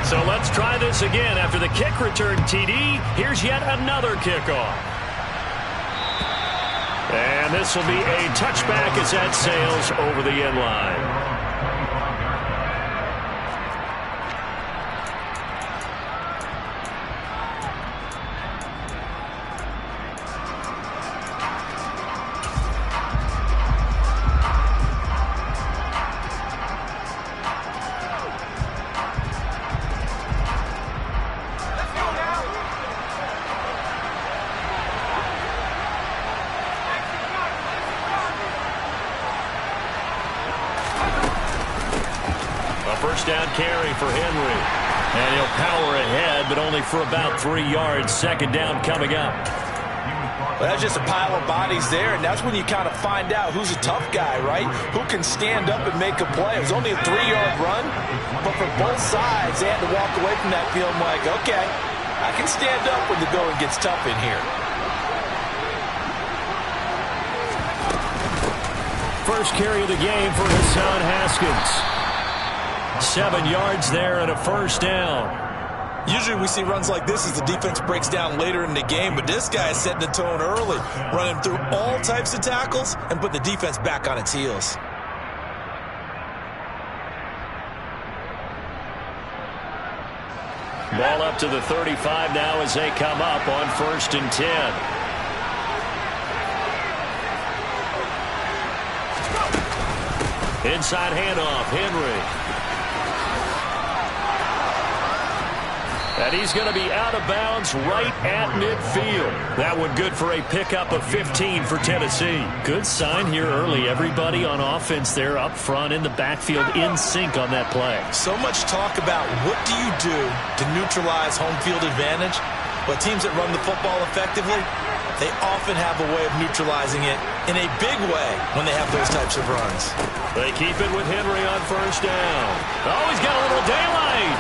So let's try this again. After the kick return TD, here's yet another kickoff. And this will be a touchback as that sails over the end line. First down carry for Henry. And he'll power ahead, but only for about 3 yards. Second down coming up. Well, that's just a pile of bodies there, and that's when you kind of find out who's a tough guy, right? Who can stand up and make a play. It was only a 3-yard run, but for both sides, they had to walk away from that field like, okay, I can stand up when the going gets tough in here. First carry of the game for Hassan Haskins. 7 yards there and a first down. Usually we see runs like this as the defense breaks down later in the game, but this guy is setting the tone early, running through all types of tackles and put the defense back on its heels. Ball up to the 35 now as they come up on 1st and 10. Inside handoff, Henry. And he's going to be out of bounds right at midfield. That one good for a pickup of 15 for Tennessee. Good sign here early. Everybody on offense there up front in the backfield in sync on that play. So much talk about what do you do to neutralize home field advantage. But teams that run the football effectively, they often have a way of neutralizing it in a big way when they have those types of runs. They keep it with Henry on first down. Oh, he's got a little daylight.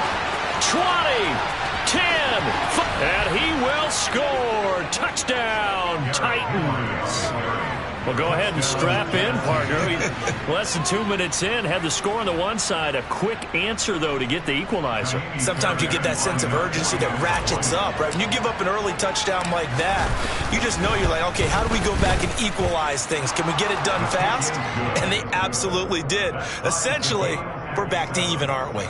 20. 10, and he will score. Touchdown, Titans. Well, go ahead and strap in, partner. Less than 2 minutes in, had the score on the one side. A quick answer, though, to get the equalizer. Sometimes you get that sense of urgency that ratchets up, right? When you give up an early touchdown like that, you just know you're like, okay, how do we go back and equalize things? Can we get it done fast? And they absolutely did. Essentially, we're back to even, aren't we?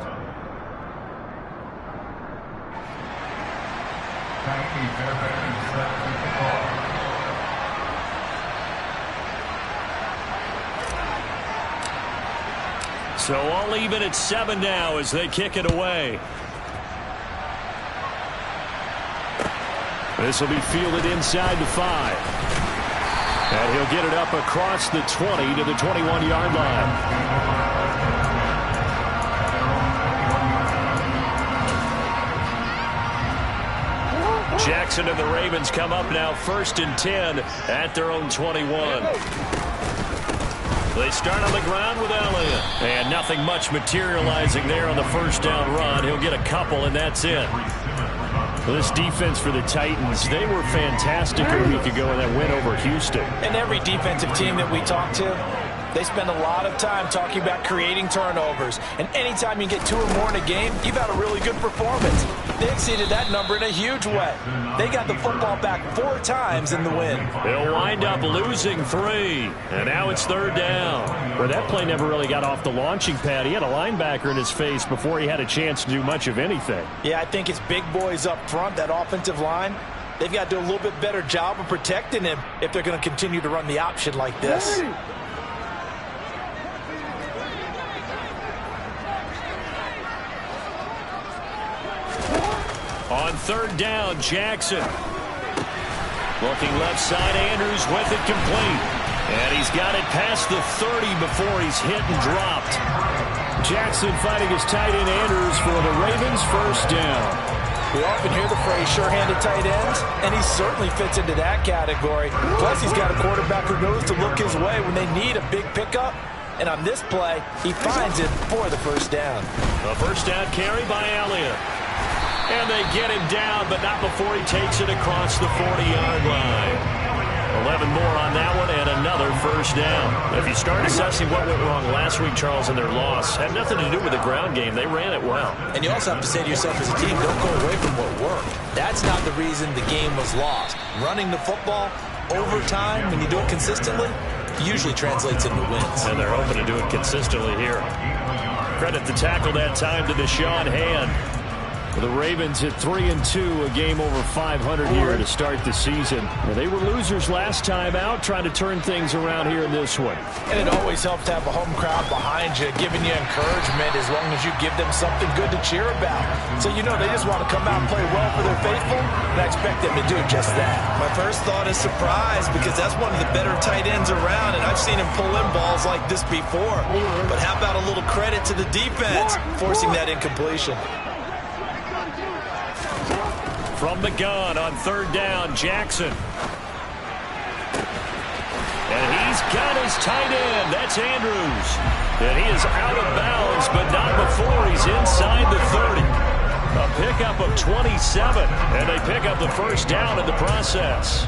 So all even at 7 now as they kick it away. This will be fielded inside the 5. And he'll get it up across the 20 to the 21-yard line. Jackson and the Ravens come up now 1st and 10 at their own 21. They start on the ground with Elliott. And nothing much materializing there on the first down run. He'll get a couple, and that's it. This defense for the Titans, they were fantastic a week ago in that win over Houston. And every defensive team that we talk to, they spend a lot of time talking about creating turnovers. And anytime you get 2 or more in a game, you've had a really good performance. They exceeded that number in a huge way. They got the football back 4 times in the win. They'll wind up losing 3. And now it's 3rd down. Well, that play never really got off the launching pad. He had a linebacker in his face before he had a chance to do much of anything. Yeah, I think it's big boys up front, that offensive line. They've got to do a little bit better job of protecting him if they're going to continue to run the option like this. On 3rd down, Jackson. Looking left side, Andrews with it complete. And he's got it past the 30 before he's hit and dropped. Jackson fighting his tight end Andrews for the Ravens' first down. We often hear the phrase sure-handed tight ends, and he certainly fits into that category. Plus, he's got a quarterback who knows to look his way when they need a big pickup. And on this play, he finds it for the first down. A first down carry by Elliott. And they get him down, but not before he takes it across the 40-yard line. 11 more on that one and another first down. If you start assessing what went wrong last week, Charles, in their loss, had nothing to do with the ground game. They ran it well. And you also have to say to yourself as a team, don't go away from what worked. That's not the reason the game was lost. Running the football over time, when you do it consistently, usually translates into wins. And they're hoping to do it consistently here. Credit the tackle that time to Deshaun Hand. The Ravens at 3-2, a game over 500 here to start the season. Well, they were losers last time out, trying to turn things around here in this one. And it always helps to have a home crowd behind you, giving you encouragement as long as you give them something good to cheer about. So you know they just want to come out and play well for their faithful, and I expect them to do just that. My first thought is surprise, because that's one of the better tight ends around, and I've seen him pull in balls like this before. But how about a little credit to the defense forcing that incompletion? From the gun on third down, Jackson. And he's got his tight end. That's Andrews. And he is out of bounds, but not before he's inside the 30. A pickup of 27, and they pick up the first down in the process.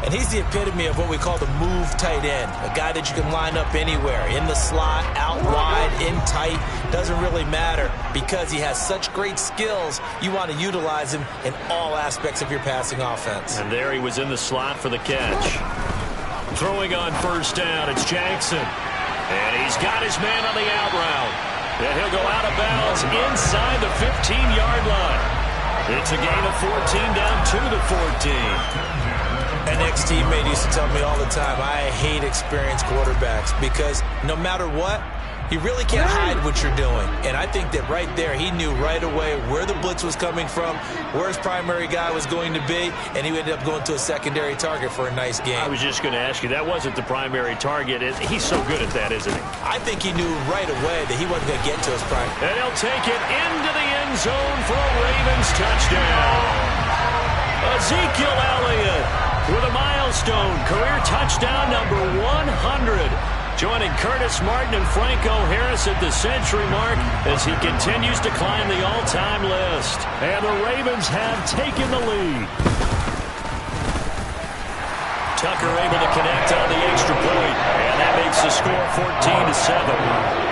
And he's the epitome of what we call the move tight end. A guy that you can line up anywhere. In the slot, out wide, in tight. Doesn't really matter because he has such great skills. You want to utilize him in all aspects of your passing offense. And there he was in the slot for the catch. Throwing on first down, it's Jackson. And he's got his man on the out route. And he'll go out of bounds inside the 15-yard line. It's a gain of 14 down to the 14. An ex-teammate used to tell me all the time, I hate experienced quarterbacks because no matter what, you really can't hide what you're doing. And I think that right there, he knew right away where the blitz was coming from, where his primary guy was going to be, and he ended up going to a secondary target for a nice game. I was just going to ask you, that wasn't the primary target. He's so good at that, isn't he? I think he knew right away that he wasn't going to get to his primary. And he'll take it into the end zone for a Ravens touchdown. Ezekiel Elliott with a milestone career touchdown number 100. Joining Curtis Martin and Franco Harris at the century mark as he continues to climb the all-time list. And the Ravens have taken the lead. Tucker able to connect on the extra point, and that makes the score 14-7.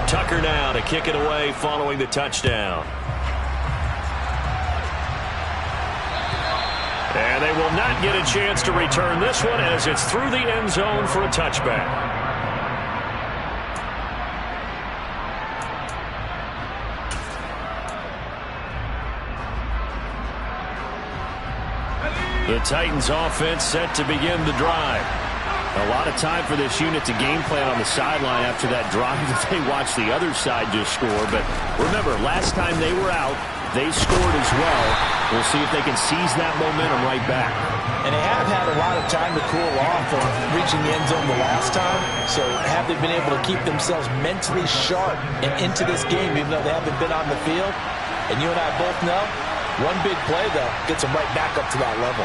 Tucker now to kick it away following the touchdown. And they will not get a chance to return this one as it's through the end zone for a touchback. The Titans offense set to begin the drive. A lot of time for this unit to game plan on the sideline after that drive that they watched the other side just score. But remember, last time they were out, they scored as well. We'll see if they can seize that momentum right back. And they have had a lot of time to cool off from reaching the end zone the last time. So have they been able to keep themselves mentally sharp and into this game even though they haven't been on the field? And you and I both know, one big play, though, gets them right back up to that level.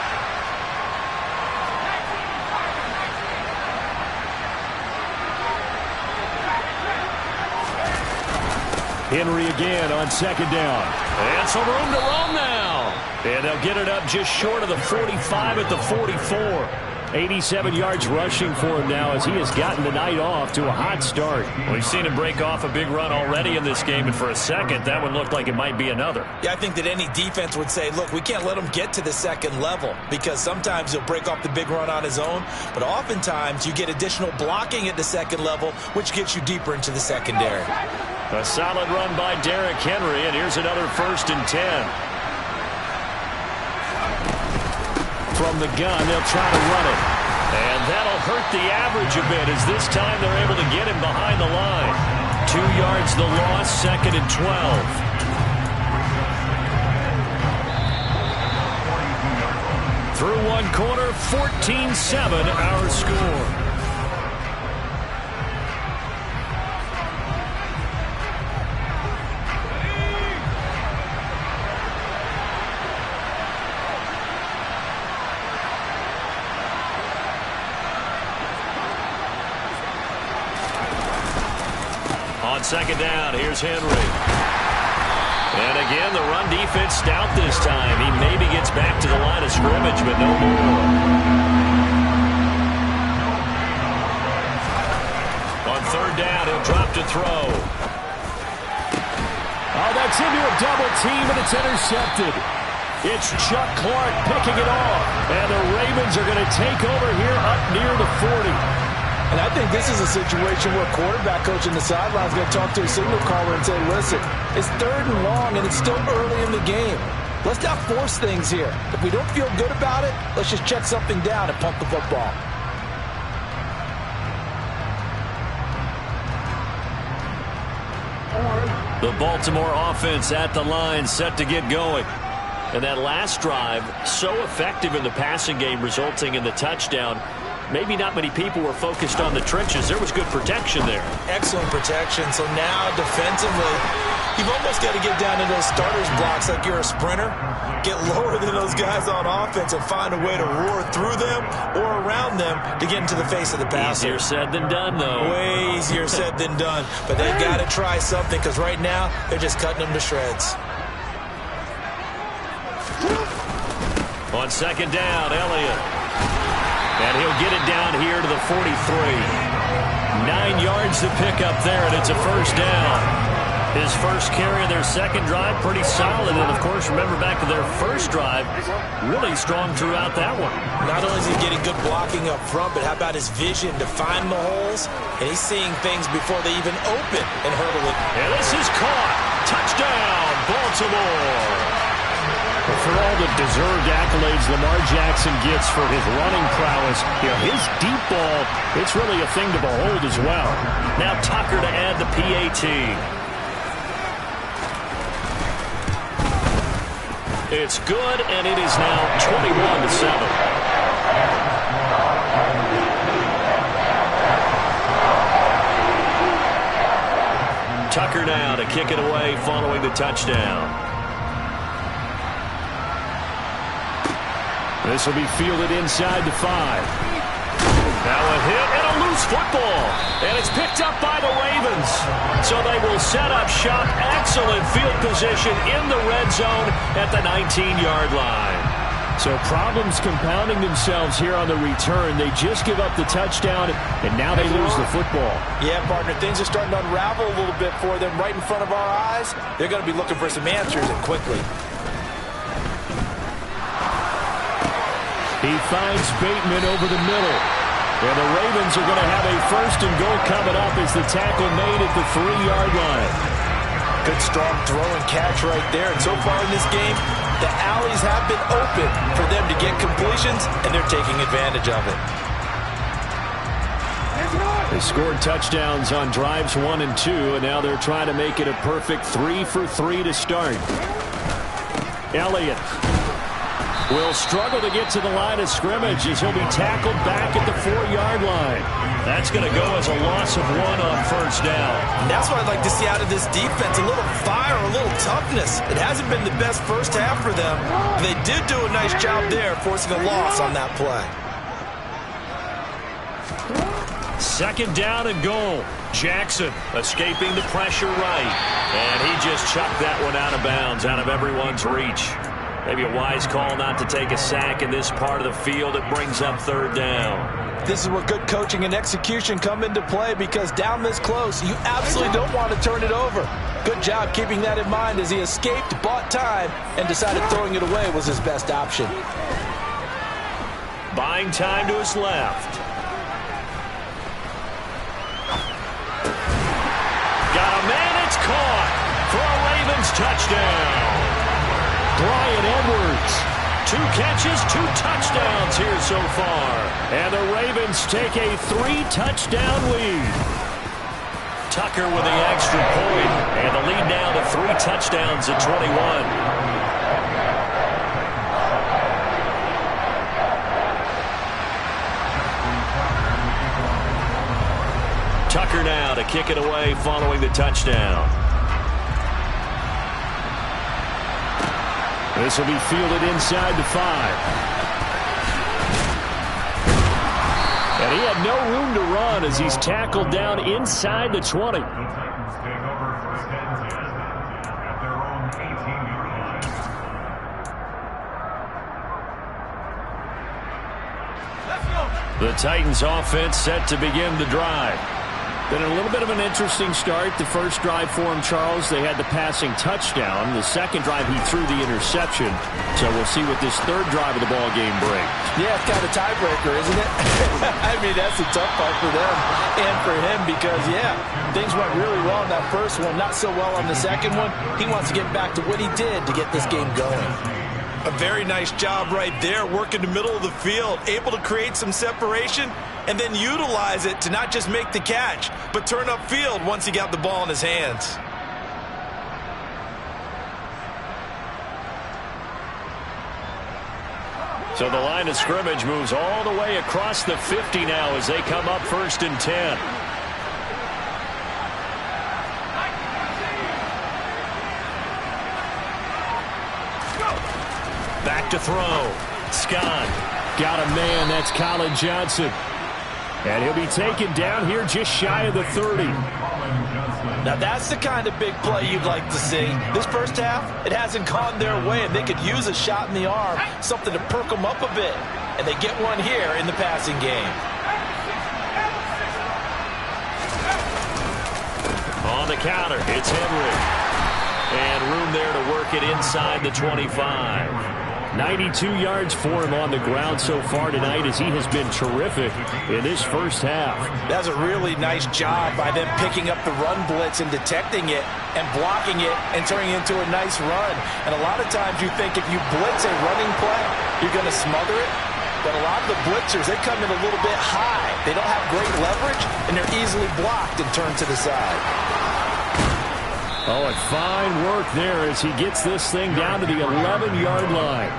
Henry again on second down. And some room to roam now. And they'll get it up just short of the 45 at the 44. 87 yards rushing for him now as he has gotten the night off to a hot start. We've seen him break off a big run already in this game, and for a second, that one looked like it might be another. Yeah, I think that any defense would say, look, we can't let him get to the second level because sometimes he'll break off the big run on his own, but oftentimes you get additional blocking at the second level, which gets you deeper into the secondary. A solid run by Derrick Henry, and here's another 1st and 10. From the gun, they'll try to run it. And that'll hurt the average a bit as this time they're able to get him behind the line. 2 yards the loss, 2nd and 12. Through one quarter, 14-7 our score. On second down, here's Henry. And again, the run defense stout this time. He maybe gets back to the line of scrimmage, but no more. On third down, he'll drop to throw. Oh, that's into a double team, and it's intercepted. It's Chuck Clark picking it off. And the Ravens are going to take over here up near the 40. And I think this is a situation where quarterback coach in the sideline is going to talk to a signal caller and say, listen, it's third and long, and it's still early in the game. Let's not force things here. If we don't feel good about it, let's just check something down and punt the football. The Baltimore offense at the line, set to get going. And that last drive, so effective in the passing game, resulting in the touchdown. Maybe not many people were focused on the trenches. There was good protection there. Excellent protection. So now defensively, you've almost got to get down to those starters blocks like you're a sprinter. Get lower than those guys on offense and find a way to roar through them or around them to get into the face of the passer. Easier said than done, though. Way easier said than done. But they've got to try something because right now they're just cutting them to shreds. On second down, Elliott. And he'll get it down here to the 43. 9 yards to pick up there, and it's a first down. His first carry of their second drive, pretty solid. And, of course, remember back to their first drive, really strong throughout that one. Not only is he getting good blocking up front, but how about his vision to find the holes? And he's seeing things before they even open and hurdle it. And this is caught. Touchdown, Baltimore. For all the deserved accolades Lamar Jackson gets for his running prowess, his deep ball, it's really a thing to behold as well. Now Tucker to add the PAT. It's good, and it is now 21-7. Tucker now to kick it away following the touchdown. This will be fielded inside the 5. Now a hit and a loose football. And it's picked up by the Ravens. So they will set up shop. Excellent field position in the red zone at the 19-yard line. So problems compounding themselves here on the return. They just give up the touchdown, and now they lose the football. Yeah, partner, things are starting to unravel a little bit for them right in front of our eyes. They're going to be looking for some answers, and quickly. He finds Bateman over the middle. And the Ravens are going to have a first and goal coming up as the tackle made at the 3-yard line. Good strong throw and catch right there. And so far in this game, the alleys have been open for them to get completions, and they're taking advantage of it. They scored touchdowns on drives 1 and 2, and now they're trying to make it a perfect 3 for 3 to start. Elliott will struggle to get to the line of scrimmage as he'll be tackled back at the 4-yard line. That's going to go as a loss of 1 on first down. And that's what I'd like to see out of this defense, a little fire, a little toughness. It hasn't been the best first half for them. They did do a nice job there, forcing a loss on that play. Second down and goal. Jackson escaping the pressure right. And he just chucked that one out of bounds, out of everyone's reach. Maybe a wise call not to take a sack in this part of the field. It brings up third down. This is where good coaching and execution come into play, because down this close, you absolutely don't want to turn it over. Good job keeping that in mind as he escaped, bought time, and decided throwing it away was his best option. Buying time to his left. Got a man, it's caught for a Ravens touchdown. Bryan Edwards. 2 catches, 2 touchdowns here so far. And the Ravens take a 3-touchdown lead. Tucker with the extra point, and the lead now to 3 touchdowns at 21. Tucker now to kick it away following the touchdown. This will be fielded inside the 5. And he had no room to run as he's tackled down inside the 20. The Titans offense set to begin the drive. Been a little bit of an interesting start. The first drive for him, Charles, they had the passing touchdown. The second drive, he threw the interception. So we'll see what this third drive of the ball game brings. Yeah, it's kind of a tiebreaker, isn't it? I mean, that's a tough part for them and for him because, yeah, things went really well in that first one, not so well on the second one. He wants to get back to what he did to get this game going. A very nice job right there, working the middle of the field, able to create some separation and then utilize it to not just make the catch, but turn upfield once he got the ball in his hands. So the line of scrimmage moves all the way across the 50 now as they come up 1st and 10. Back to throw. Scott. Got a man. That's Colin Johnson. And he'll be taken down here just shy of the 30. Now that's the kind of big play you'd like to see. This first half, it hasn't gone their way, and they could use a shot in the arm, something to perk them up a bit. And they get one here in the passing game. On the counter, it's Henry. And room there to work it inside the 25. 92 yards for him on the ground so far tonight as he has been terrific in this first half. That's a really nice job by them picking up the run blitz and detecting it and blocking it and turning it into a nice run. And a lot of times you think if you blitz a running play, you're going to smother it. But a lot of the blitzers, they come in a little bit high. They don't have great leverage, and they're easily blocked and turned to the side. Oh, and fine work there as he gets this thing down to the 11-yard line.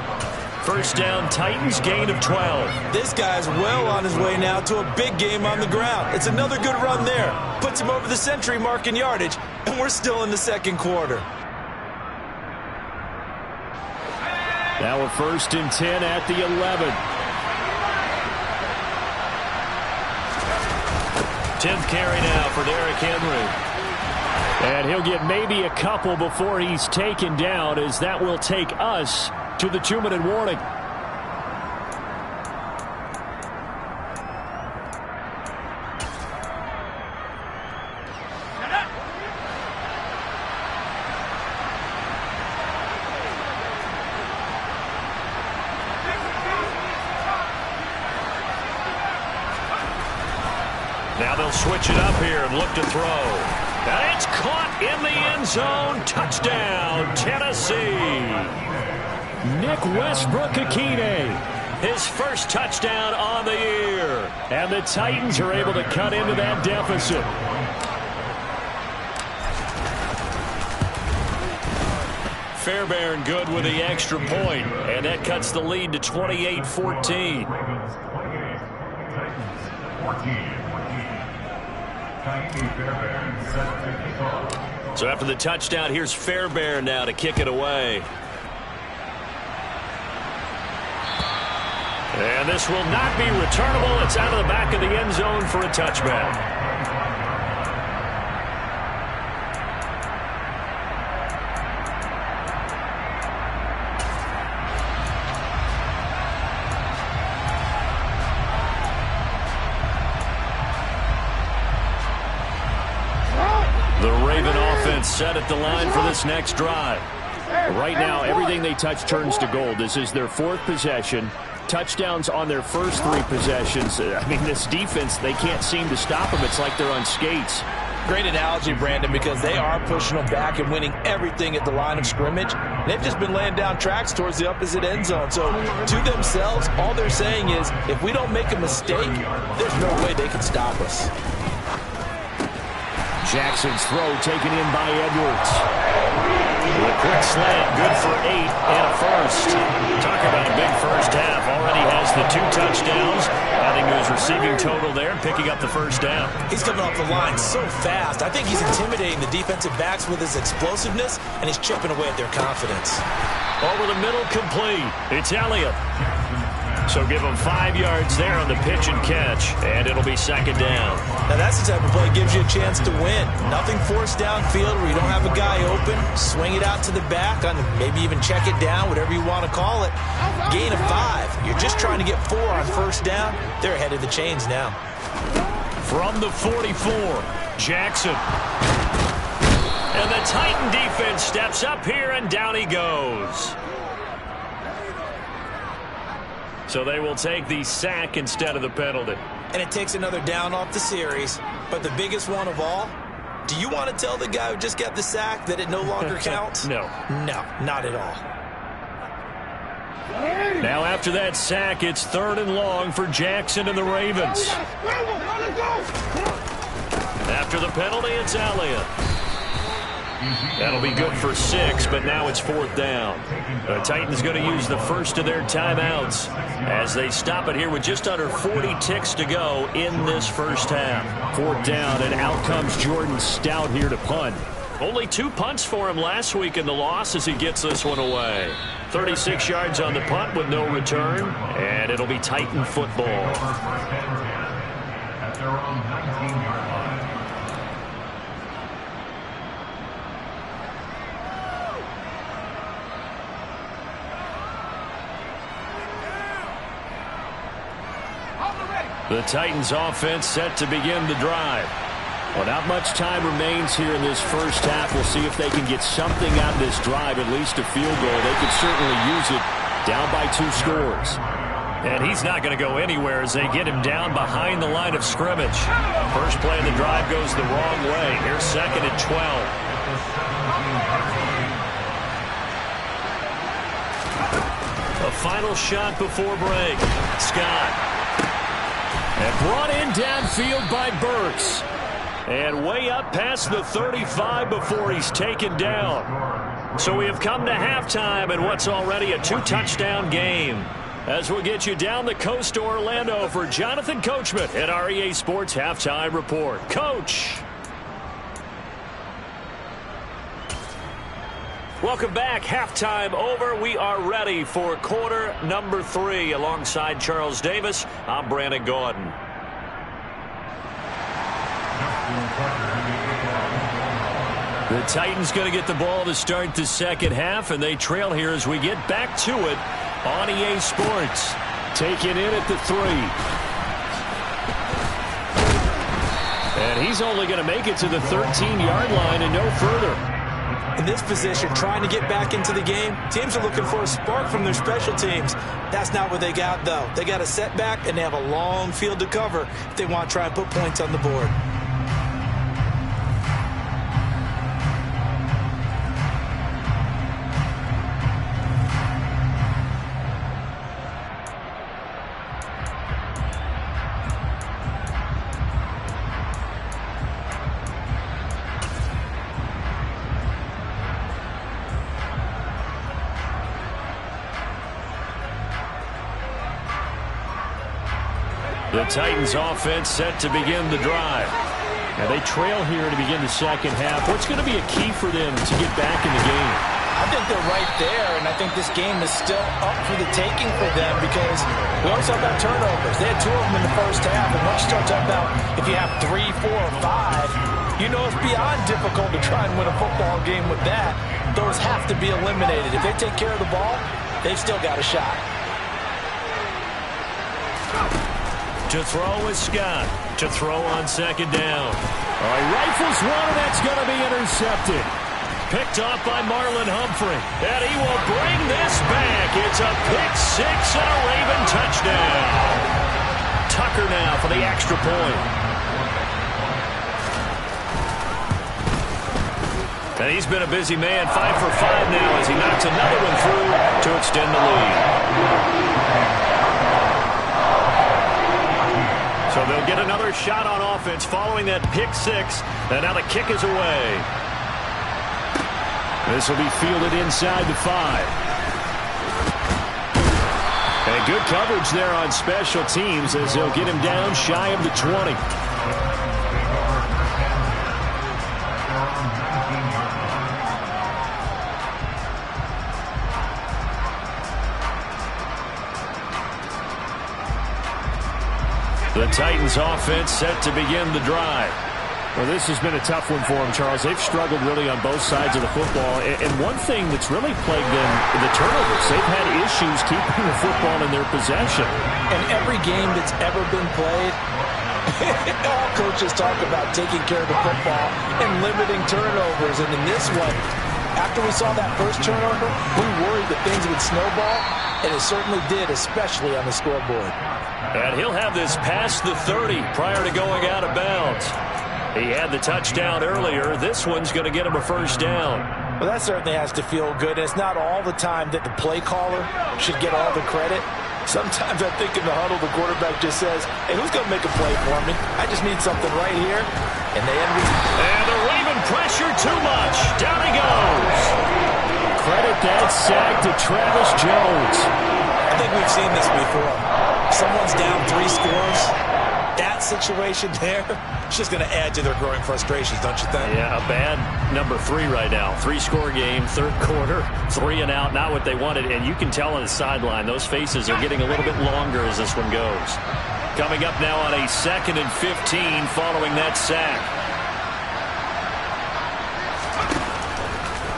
First down, Titans, gain of 12. This guy's well on his way now to a big game on the ground. It's another good run there. Puts him over the century mark in yardage, and we're still in the second quarter. Now we're 1st and 10 at the 11. 10th carry now for Derrick Henry. And he'll get maybe a couple before he's taken down, as that will take us to the 2-minute warning. Now they'll switch it up here and look to throw. And it's caught in the end zone. Touchdown, Tennessee. Nick Westbrook-Akine. His first touchdown on the year. And the Titans are able to cut into that deficit. Fairbairn good with the extra point. And that cuts the lead to 28-14. So after the touchdown, here's Fairbairn now to kick it away. And this will not be returnable. It's out of the back of the end zone for a touchback. Set at the line for this next drive. Right now, everything they touch turns to gold. This is their 4th possession. Touchdowns on their first 3 possessions. I mean, this defense, they can't seem to stop them. It's like they're on skates. Great analogy, Brandon, because they are pushing them back and winning everything at the line of scrimmage. They've just been laying down tracks towards the opposite end zone. So to themselves, all they're saying is, if we don't make a mistake, there's no way they can stop us. Jackson's throw taken in by Edwards. A quick slant, good for 8 and a first. Talk about a big first half. Already has the 2 touchdowns, adding to his receiving total there, picking up the first down. He's coming off the line so fast. I think he's intimidating the defensive backs with his explosiveness, and he's chipping away at their confidence. Over the middle, complete. It's Elliott. So give them 5 yards there on the pitch and catch, and it'll be second down. Now that's the type of play that gives you a chance to win. Nothing forced downfield where you don't have a guy open. Swing it out to the back, on maybe even check it down, whatever you want to call it. Gain of 5. You're just trying to get 4 on first down. They're ahead of the chains now. From the 44, Jackson. And the Titan defense steps up here, and down he goes. So they will take the sack instead of the penalty. And it takes another down off the series. But the biggest one of all, do you want to tell the guy who just got the sack that it no longer counts? No. No, not at all. Now after that sack, it's 3rd and long for Jackson and the Ravens. After the penalty, it's Elliott. That'll be good for 6, but now it's 4th down. The Titans going to use the first of their timeouts as they stop it here with just under 40 ticks to go in this first half. 4th down, and out comes Jordan Stout here to punt. Only 2 punts for him last week in the loss as he gets this one away. 36 yards on the punt with no return, and it'll be Titan football. The Titans offense set to begin the drive. Well, not much time remains here in this first half. We'll see if they can get something out of this drive, at least a field goal. They could certainly use it down by 2 scores. And he's not going to go anywhere as they get him down behind the line of scrimmage. First play of the drive goes the wrong way. Here's 2nd and 12. A final shot before break. Scott. And brought in downfield by Burks. And way up past the 35 before he's taken down. So we have come to halftime in what's already a 2-touchdown game. As we'll get you down the coast to Orlando for Jonathan Coachman at our EA Sports Halftime Report. Coach. Welcome back. Halftime over. We are ready for quarter number 3. Alongside Charles Davis, I'm Brandon Gaudin. The Titans going to get the ball to start the second half, and they trail here as we get back to it on EA Sports. Taken in at the 3. And he's only going to make it to the 13-yard line and no further. In this position, trying to get back into the game, teams are looking for a spark from their special teams. That's not what they got, though. They got a setback, and they have a long field to cover if they want to try and put points on the board. The Titans offense set to begin the drive. And they trail here to begin the second half. What's going to be a key for them to get back in the game? I think they're right there, and I think this game is still up for the taking for them because we always talk about turnovers. They had 2 of them in the first half, and once you start talking about if you have 3, 4, or 5, you know it's beyond difficult to try and win a football game with that. Those have to be eliminated. If they take care of the ball, they've still got a shot. To throw is Scott. To throw on second down. All right, rifles one, and that's going to be intercepted. Picked off by Marlon Humphrey. And he will bring this back. It's a pick 6 and a Raven touchdown. Tucker now for the extra point. And he's been a busy man, 5 for 5 now as he knocks another one through to extend the lead. So they'll get another shot on offense following that pick 6. And now the kick is away. This will be fielded inside the 5. And good coverage there on special teams as they'll get him down shy of the 20. The Titans offense set to begin the drive. Well, this has been a tough one for them, Charles. They've struggled really on both sides of the football. And one thing that's really plagued them, the turnovers. They've had issues keeping the football in their possession. And every game that's ever been played, all coaches talk about taking care of the football and limiting turnovers. And in this one, after we saw that first turnover, we worried that things would snowball, and it certainly did, especially on the scoreboard. And he'll have this past the 30 prior to going out of bounds. He had the touchdown earlier. This one's going to get him a first down. Well, that certainly has to feel good. It's not all the time that the play caller should get all the credit. Sometimes I think in the huddle, the quarterback just says, hey, who's going to make a play for me? I just need something right here. And they end with... And the Raven pressure too much. Down he goes. Credit that sack to Travis Jones. I think we've seen this before. Someone's down 3 scores. That situation there, it's just going to add to their growing frustrations, don't you think? Yeah, a bad number 3 right now. 3-score game, third quarter, 3 and out, not what they wanted. And you can tell on the sideline, those faces are getting a little bit longer as this one goes. Coming up now on a 2nd and 15 following that sack.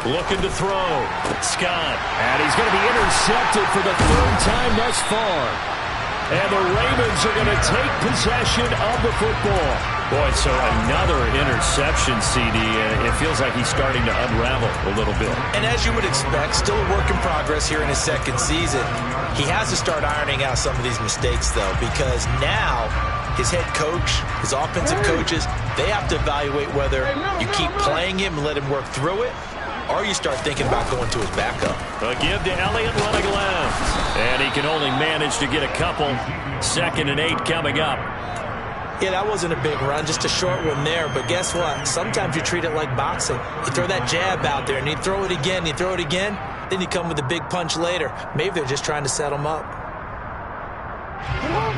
Looking to throw. Scott. And he's going to be intercepted for the 3rd time thus far. And the Ravens are going to take possession of the football. Boy, so another interception, CD. It feels like he's starting to unravel a little bit. And as you would expect, still a work in progress here in his 2nd season. He has to start ironing out some of these mistakes, though, because now his head coach, his offensive coaches, they have to evaluate whether you keep playing him and let him work through it, or you start thinking about going to his backup. A give to Elliott running left. And he can only manage to get a couple. 2nd and 8 coming up. Yeah, that wasn't a big run, just a short one there. But guess what? Sometimes you treat it like boxing. You throw that jab out there, and you throw it again, you throw it again, then you come with a big punch later. Maybe they're just trying to set him up.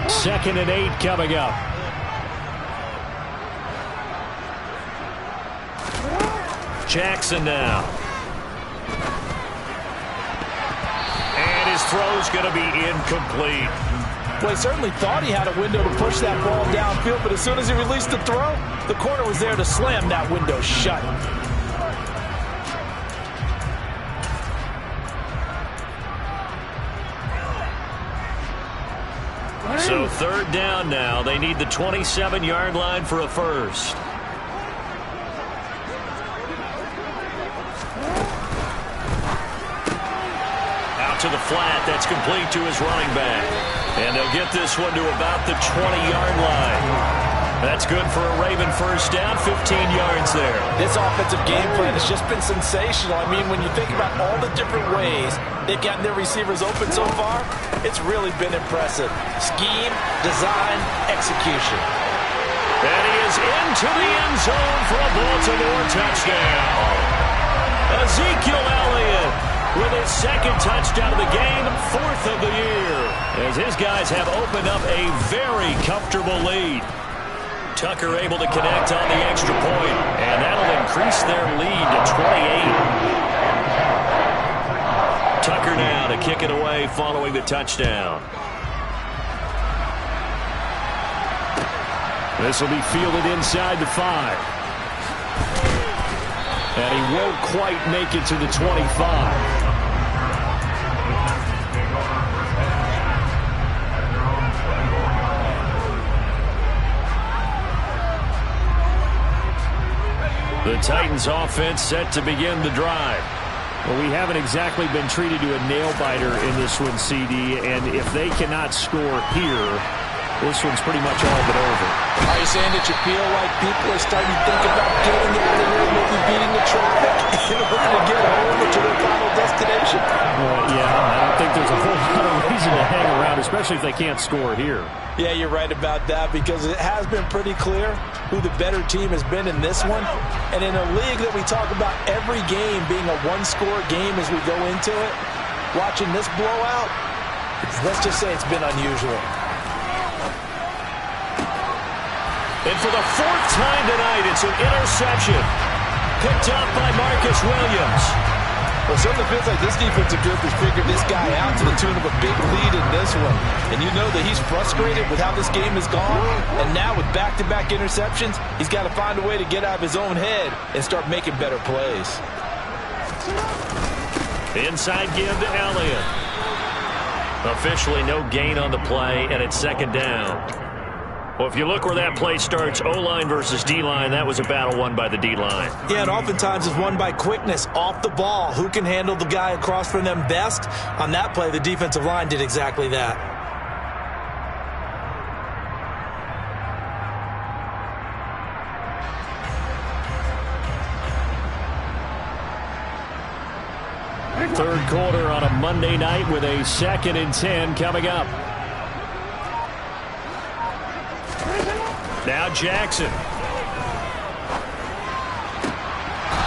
2nd and 8 coming up. Jackson now. And his throw's going to be incomplete. Well, he certainly thought he had a window to push that ball downfield, but as soon as he released the throw, the corner was there to slam that window shut. So 3rd down now. They need the 27-yard line for a first. To the flat, that's complete to his running back. And they'll get this one to about the 20-yard line. That's good for a Raven first down, 15 yards there. This offensive game plan has just been sensational. I mean, when you think about all the different ways they've gotten their receivers open so far, it's really been impressive. Scheme, design, execution. And he is into the end zone for a Baltimore touchdown. Ezekiel Elliott with his 2nd touchdown of the game, 4th of the year, as his guys have opened up a very comfortable lead. Tucker able to connect on the extra point, and that'll increase their lead to 28. Tucker now to kick it away following the touchdown. This will be fielded inside the 5. And he won't quite make it to the 25. The Titans offense set to begin the drive. Well, we haven't exactly been treated to a nail-biter in this one, CD, and if they cannot score here, this one's pretty much all but over. Are you saying that you feel like people are starting to think about getting out of here, maybe beating the traffic in order to get home or to their final destination? Yeah, I don't think there's a whole lot of reason to hang around, especially if they can't score here. Yeah, you're right about that, because it has been pretty clear who the better team has been in this one. And in a league that we talk about every game being a one-score game as we go into it, watching this blowout, let's just say it's been unusual. And for the 4th time tonight, it's an interception. Picked up by Marcus Williams. Well, certainly feels like this defensive group has figured this guy out to the tune of a big lead in this one. And you know that he's frustrated with how this game has gone. And now with back-to-back interceptions, he's got to find a way to get out of his own head and start making better plays. Inside give to Elliott. Officially no gain on the play, and it's second down. Well, if you look where that play starts, O-line versus D-line, that was a battle won by the D-line. Yeah, and oftentimes it's won by quickness off the ball. Who can handle the guy across from them best? On that play, the defensive line did exactly that. Third quarter on a Monday night with a 2nd and 10 coming up. Now Jackson.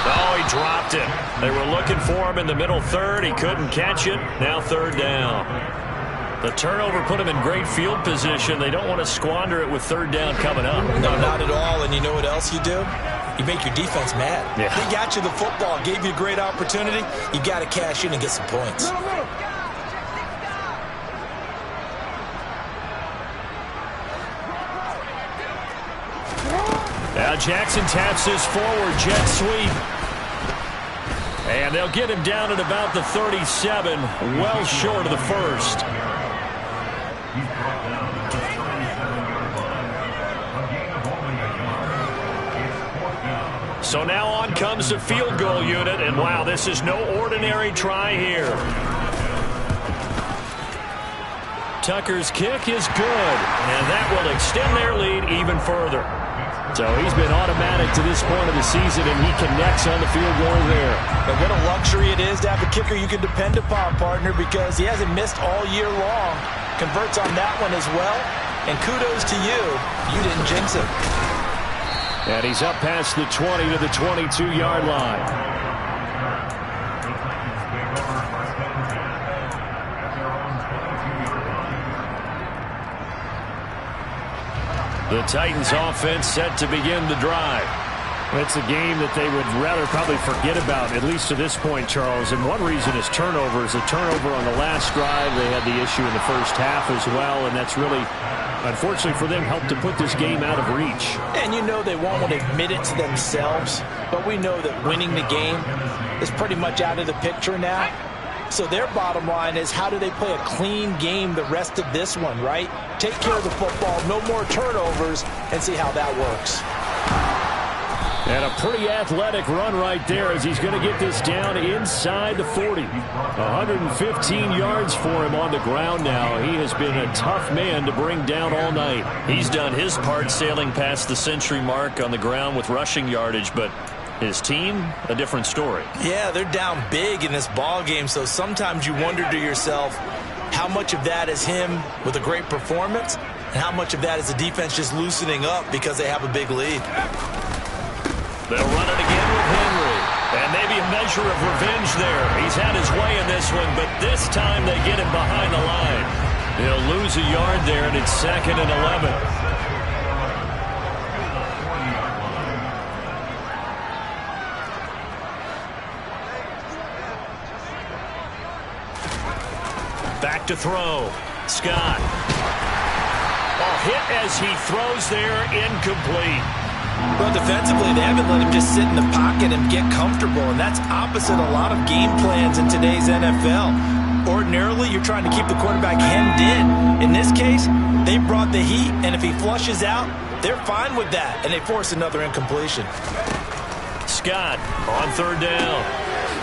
Oh, he dropped it. They were looking for him in the middle third. He couldn't catch it. Now third down. The turnover put him in great field position. They don't want to squander it with third down coming up. No, not at all. And you know what else you do? You make your defense mad. Yeah. They got you the football, gave you a great opportunity. You got to cash in and get some points. Now Jackson taps this forward jet sweep. And they'll get him down at about the 37, well short of the first. So now on comes the field goal unit, and wow, this is no ordinary try here. Tucker's kick is good, and that will extend their lead even further. So he's been automatic to this point of the season, and he connects on the field goal there. But what a luxury it is to have a kicker you can depend upon, partner, because he hasn't missed all year long. Converts on that one as well, and kudos to you. You didn't jinx it. And he's up past the 20 to the 22-yard line. The Titans offense set to begin the drive. It's a game that they would rather probably forget about, at least to this point, Charles. And one reason is turnovers. A turnover on the last drive. They had the issue in the first half as well, and that's really, unfortunately for them, helped to put this game out of reach. And you know they won't want to admit it to themselves, but we know that winning the game is pretty much out of the picture now. So their bottom line is, how do they play a clean game the rest of this one, right? Take care of the football, no more turnovers, and see how that works. And a pretty athletic run right there as he's going to get this down inside the 40. 115 yards for him on the ground now. He has been a tough man to bring down all night. He's done his part sailing past the century mark on the ground with rushing yardage, but his team, a different story. Yeah, they're down big in this ball game, so sometimes you wonder to yourself how much of that is him with a great performance and how much of that is the defense just loosening up because they have a big lead. They'll run it again with Henry. And maybe a measure of revenge there. He's had his way in this one, but this time they get him behind the line. They'll lose a yard there, and it's 2nd and 11. Back to throw. Scott. Oh, hit as he throws there, incomplete. Well, defensively, they haven't let him just sit in the pocket and get comfortable, and that's opposite a lot of game plans in today's NFL. Ordinarily, you're trying to keep the quarterback hemmed in. In this case, they brought the heat, and if he flushes out, they're fine with that, and they force another incompletion. Scott on third down.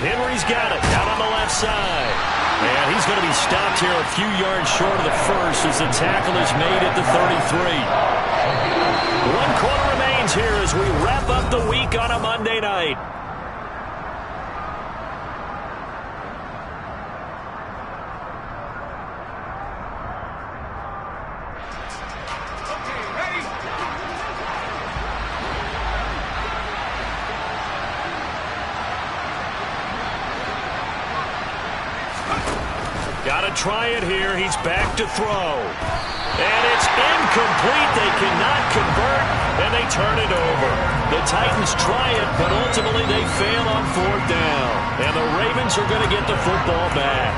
Henry's got it out on the left side. And he's going to be stopped here a few yards short of the first as the tackle is made at the 33. 1 quarter remains here as we wrap up the week on a Monday night. Got to try it here. He's back to throw. And it's incomplete. They cannot convert. And they turn it over. The Titans try it, but ultimately they fail on 4th down. And the Ravens are going to get the football back.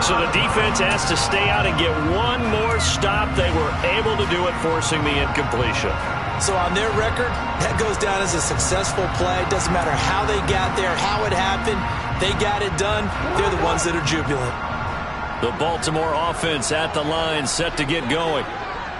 So the defense has to stay out and get one more stop. They were able to do it, forcing the incompletion. So on their record, that goes down as a successful play. Doesn't matter how they got there, how it happened. They got it done. They're the ones that are jubilant. The Baltimore offense at the line, set to get going.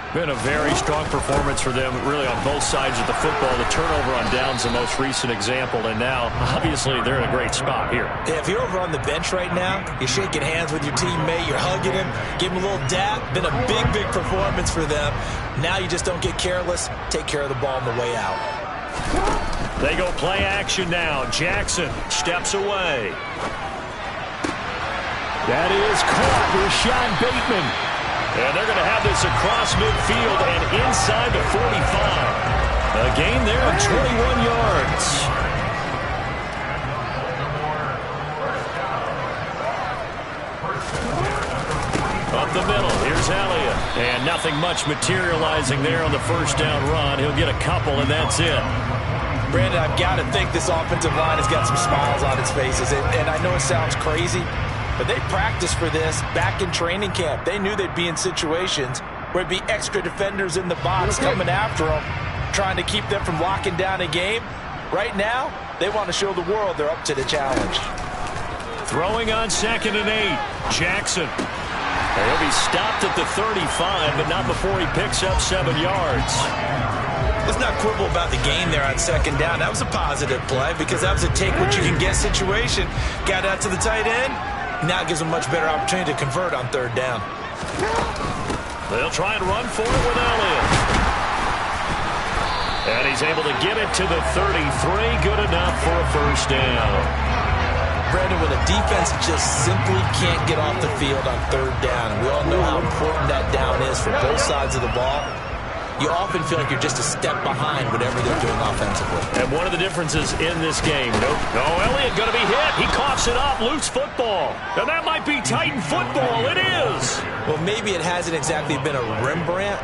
Been a very strong performance for them, really, on both sides of the football. The turnover on downs, the most recent example, and now, obviously, they're in a great spot here. Yeah, if you're over on the bench right now, you're shaking hands with your teammate, you're hugging him, give him a little dap. Been a big, big performance for them. Now you just don't get careless. Take care of the ball on the way out. They go play action now. Jackson steps away. That is caught. Rashad Bateman. And they're going to have this across midfield and inside the 45. A gain there of 21 yards. Up the middle, here's Elliott. And nothing much materializing there on the first down run. He'll get a couple, and that's it. Brandon, I've got to think this offensive line has got some smiles on its faces. And I know it sounds crazy, but they practiced for this back in training camp. They knew they'd be in situations where it'd be extra defenders in the box coming after them, trying to keep them from locking down a game. Right now, they want to show the world they're up to the challenge. Throwing on 2nd and 8. Jackson. He'll be stopped at the 35, but not before he picks up 7 yards. Let's not quibble about the gain there on 2nd down. That was a positive play because that was a take-what-you-can-get situation. Got out to the tight end. Now it gives them a much better opportunity to convert on 3rd down. They'll try and run for it with Elliott. And he's able to get it to the 33. Good enough for a first down. Brandon, when a defense just simply can't get off the field on 3rd down, we all know how important that down is for both sides of the ball, you often feel like you're just a step behind whatever they're doing offensively. And one of the differences in this game, Elliott going to be hit. He coughs it up, loose football. And that might be Titan football. It is. Well, maybe it hasn't exactly been a Rembrandt,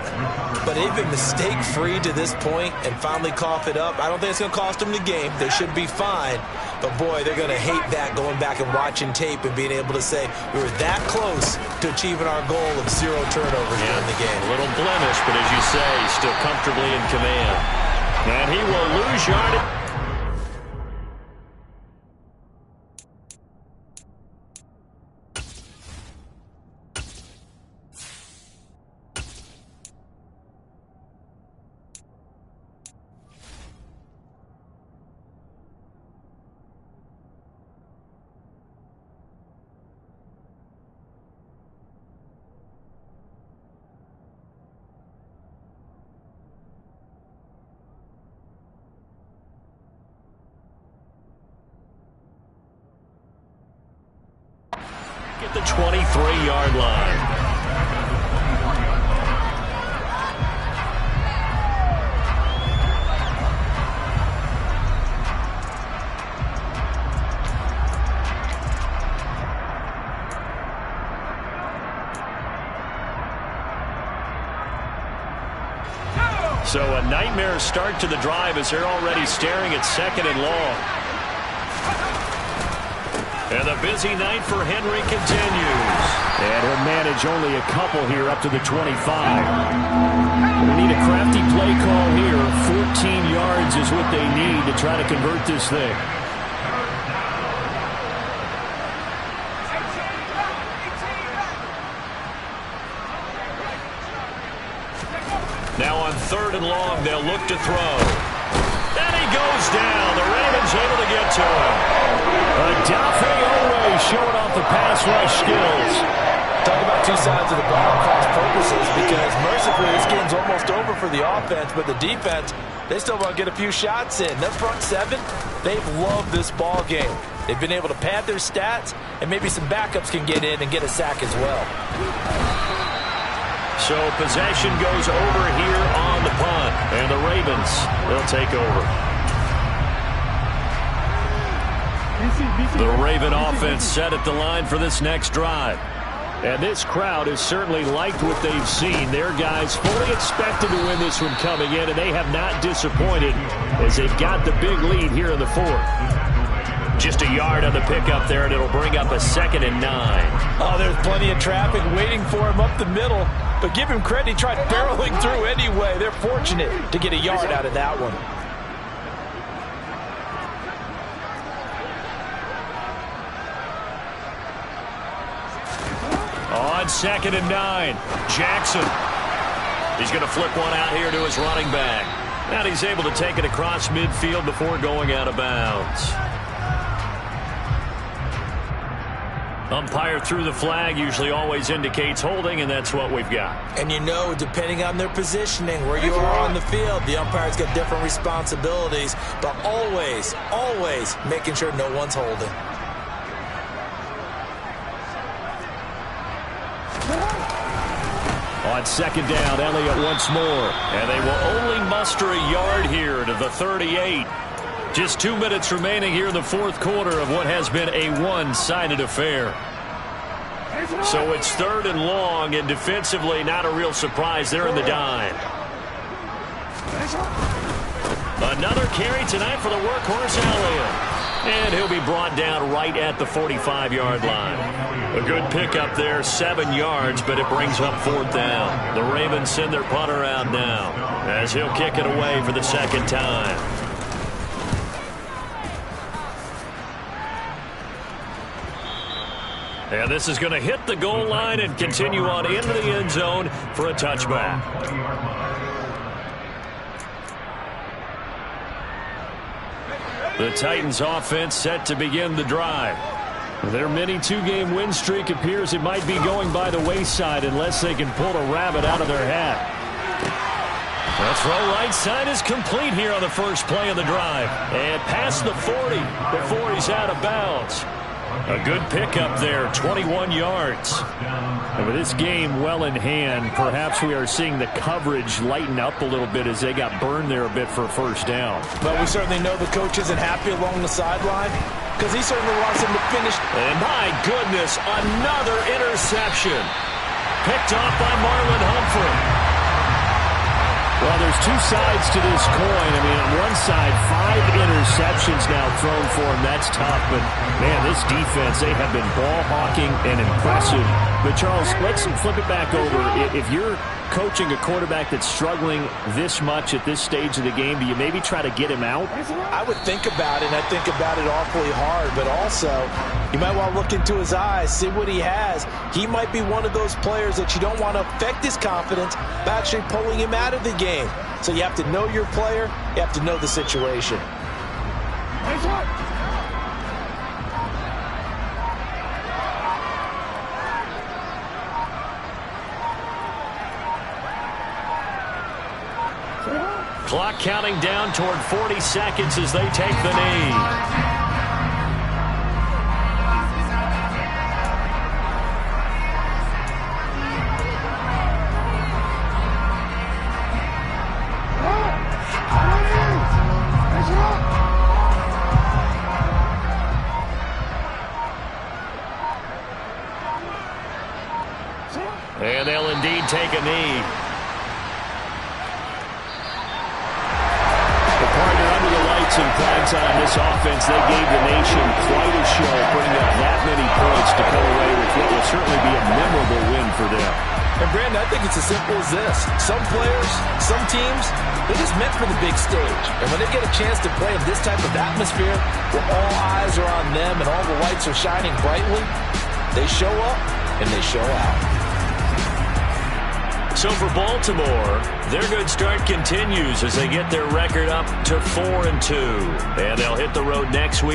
but they've been mistake-free to this point and finally cough it up. I don't think it's going to cost them the game. They should be fine. But, boy, they're going to hate that, going back and watching tape and being able to say we were that close to achieving our goal of 0 turnovers during the game. A little blemish, but as you say, still comfortably in command. And he will lose yardage. At the 23-yard line. So a nightmare start to the drive as they're already staring at 2nd and long. And the busy night for Henry continues. And he'll manage only a couple here up to the 25. We need a crafty play call here. 14 yards is what they need to try to convert this thing. Now on 3rd and long, they'll look to throw. And he goes down. The Ravens able to get to him. Odafe Oweh showing off the pass rush skills. Talk about two sides of the ball cross purposes, because mercifully this game's almost over for the offense, but the defense, they still want to get a few shots in. Their front 7, they've loved this ball game. They've been able to pad their stats, and maybe some backups can get in and get a sack as well. So possession goes over here on the punt, and the Ravens, they'll take over. The Raven offense set at the line for this next drive. And this crowd has certainly liked what they've seen. Their guys fully expected to win this one coming in, and they have not disappointed as they've got the big lead here in the fourth. Just a yard on the pickup there, and it'll bring up a 2nd and 9. Oh, there's plenty of traffic waiting for him up the middle. But give him credit, he tried barreling through anyway. They're fortunate to get a yard out of that one. On 2nd and 9, Jackson. He's going to flip one out here to his running back. And he's able to take it across midfield before going out of bounds. Umpire threw the flag, usually always indicates holding, and that's what we've got. And you know, depending on their positioning, where you are on the field, the umpire's got different responsibilities, but always, always making sure no one's holding. On 2nd down, Elliott once more. And they will only muster a yard here to the 38. Just 2 minutes remaining here in the fourth quarter of what has been a one-sided affair. So it's 3rd and long, and defensively not a real surprise there in the dime. Another carry tonight for the workhorse Elliott. And he'll be brought down right at the 45-yard line. A good pickup there, 7 yards, but it brings up 4th down. The Ravens send their punter out now as he'll kick it away for the 2nd time. And this is going to hit the goal line and continue on into the end zone for a touchback. The Titans offense set to begin the drive. Their mini 2-game win streak appears it might be going by the wayside unless they can pull a rabbit out of their hat. The throw right side is complete here on the first play of the drive. And past the 40 before he's out of bounds. A good pickup there, 21 yards. And with this game well in hand, perhaps we are seeing the coverage lighten up a little bit as they got burned there a bit for a first down. But we certainly know the coach isn't happy along the sideline because he certainly wants him to finish. And my goodness, another interception. Picked off by Marlon Humphrey. Well, there's 2 sides to this coin. I mean, on one side, 5 interceptions now thrown for him. That's tough. But, man, this defense, they have been ball hawking and impressive. But, Charles, let's flip it back over. If you're coaching a quarterback that's struggling this much at this stage of the game, do you maybe try to get him out? I would think about it, and I think about it awfully hard. But also, you might want to look into his eyes, see what he has. He might be one of those players that you don't want to affect his confidence by actually pulling him out of the game. So you have to know your player. You have to know the situation. Clock counting down toward 40 seconds as they take the knee. And they'll indeed take a knee. The partner under the lights in prime time, this offense, they gave the nation quite a show, putting up that many points to come away with what will certainly be a memorable win for them. And, Brandon, I think it's as simple as this. Some players, some teams, they're just meant for the big stage. And when they get a chance to play in this type of atmosphere where all eyes are on them and all the lights are shining brightly, they show up and they show out. So for Baltimore, their good start continues as they get their record up to 4-2. And they'll hit the road next week.